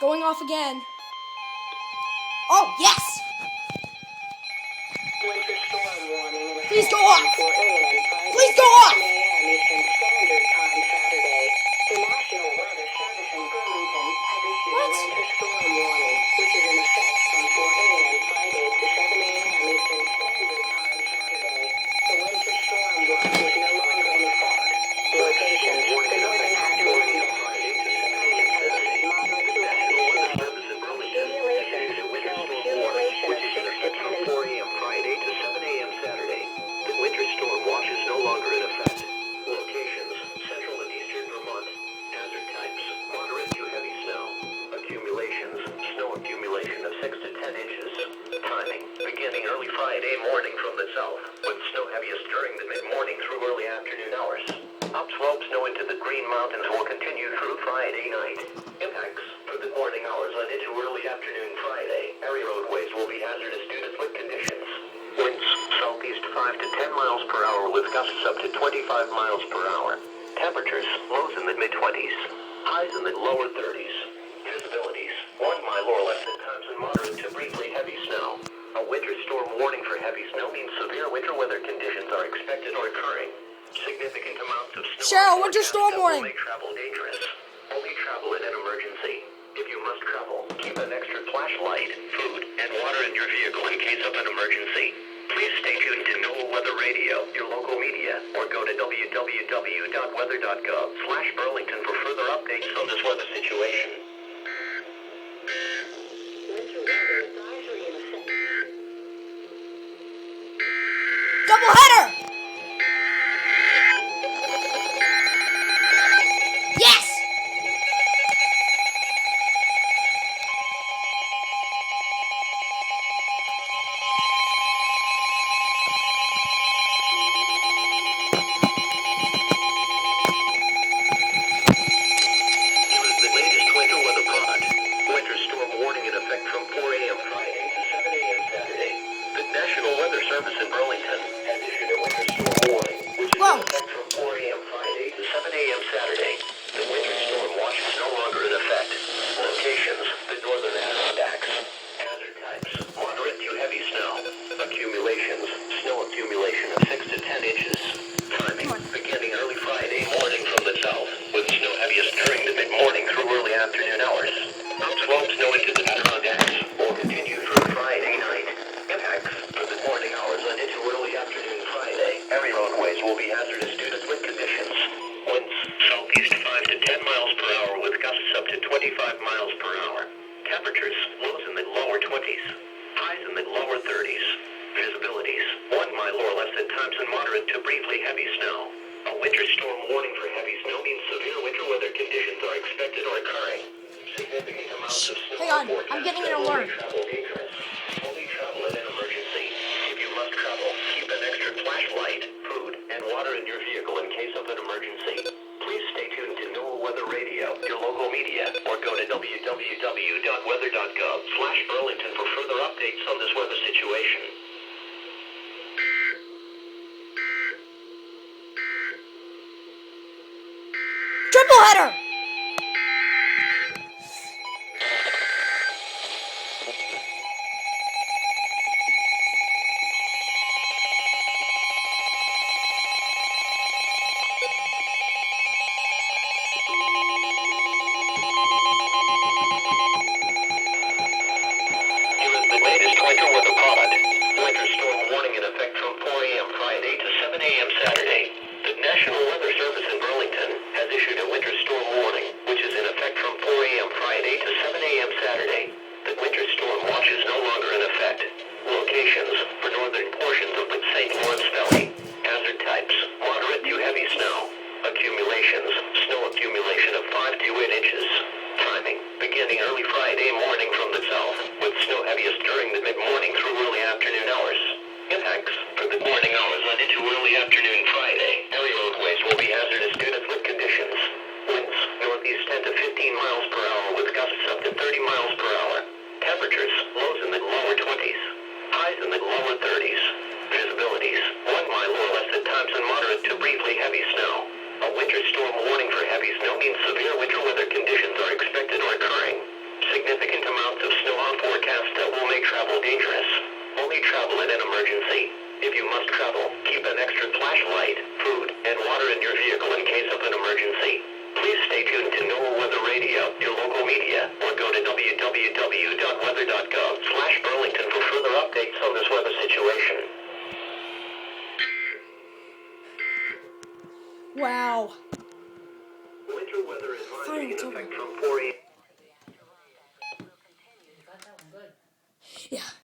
going off again. Oh, yes! Winter storm warning. Please go off! Please go off! Eastern Standard Time Saturday. The National Weather Service in Burlington has issued a winter storm warning, which is in effect from 4 a.m. Friday to 7 a.m. Eastern Standard Time Saturday. The winter storm watch is no longer in effect. Locations: the northern Appalachian Valley, moderate to heavy snow. Accumulations: accumulation of 6 to 10 inches. 4 a.m. Friday to 7 a.m. Saturday. The winter storm watch is no longer in effect. Locations: central and eastern Vermont. Hazard types: moderate to heavy snow. Accumulations: snow accumulation of 6 to 10 inches. Timing: beginning early Friday morning from the south, with snow heaviest during the mid-morning through early afternoon hours. Upslope snow into the Green Mountains will continue through Friday night. Impacts: for the morning hours on into early afternoon Friday, area roadways will be hazardous due to slick conditions. Winds southeast 5 to 10 miles per hour with gusts up to 25 miles per hour. Temperatures: lows in the mid-20s, highs in the lower 30s. Visibilities: 1 mile or less at times and moderate to briefly heavy snow. A winter storm warning for heavy snow means severe winter weather conditions are expected or occurring. Significant amounts of snow. Cheryl, winter storm warning. Make travel dangerous. Only travel in an emergency. If you must travel, keep an extra flashlight, food, and water in your vehicle in case of an emergency. Please stay tuned to NOAA Weather Radio, your local media, or go to www.weather.gov/Burlington for further updates on this weather situation. Winter weather advisory in effect. Double header! Yes! Here is the latest winter weather product. Winter storm warning in effect from 4 a.m. Friday to 7 a.m. Saturday. The National Weather Service in Burlington has issued a winter storm warning, which is in effect from 4 a.m. Friday to 7 a.m. Saturday. The winter storm watch is no longer in effect. Locations: the northern Adirondacks. Hazard types: moderate to heavy snow. Accumulations: snow accumulation of 6 to 10 inches. Timing: beginning early Friday morning from the south, with snow heaviest during the mid-morning through early afternoon hours. Upslope snow into the Adirondacks will continue through Friday night. Impacts: for the morning hours and into early afternoon Friday, area roadways will be hazardous due to slick conditions. Winds southeast 5 to 10 miles per hour with gusts up to 25 miles per hour. Temperatures: lows in the lower 20s, highs in the lower 30s. Visibilities: 1 mile or less at times and moderate to briefly heavy snow. A winter storm warning for heavy snow means severe winter weather conditions are expected or occurring. Significant amounts of snow. Hang on, I'm getting an alert. Travel dangerous. Only travel in an emergency. If you must travel, keep an extra flashlight, food, and water in your vehicle in case of an emergency. Please stay tuned to NOAA Weather Radio, your local media, or go to www.weather.gov/Burlington for further updates on this weather situation. Triple header! Here is the latest winter weather product. Winter storm warning in effect from 4 a.m. Friday to 7 a.m. Saturday. The National Weather Service in Burlington has issued a winter storm warning, which is in effect from 4 a.m. Friday to 7 a.m. Saturday. The winter storm watch is no longer in effect. Locations: for northern portions of the St. Lawrence Valley. Hazard types: moderate to heavy snow. Accumulations: snow accumulation of 5 to 8 inches. Timing: beginning early Friday morning from the south, with snow heaviest during the mid-morning through early afternoon hours. Impacts: for the morning hours and into early afternoon Friday, area roadways will be hazardous due to slick conditions. Winds northeast 10 to 15 miles per hour with gusts up to 30 miles per hour. Temperatures: lows in the lower 20s, highs in the lower 30s. Visibilities: 1 mile or less at times and moderate to briefly heavy snow. A winter storm warning for heavy snow means severe winter weather conditions are expected or occurring. www.weather.gov/Burlington for further updates on this weather situation. Wow. Winter weather advisory Fine, in it's over. effect from 4 a.m. Yeah.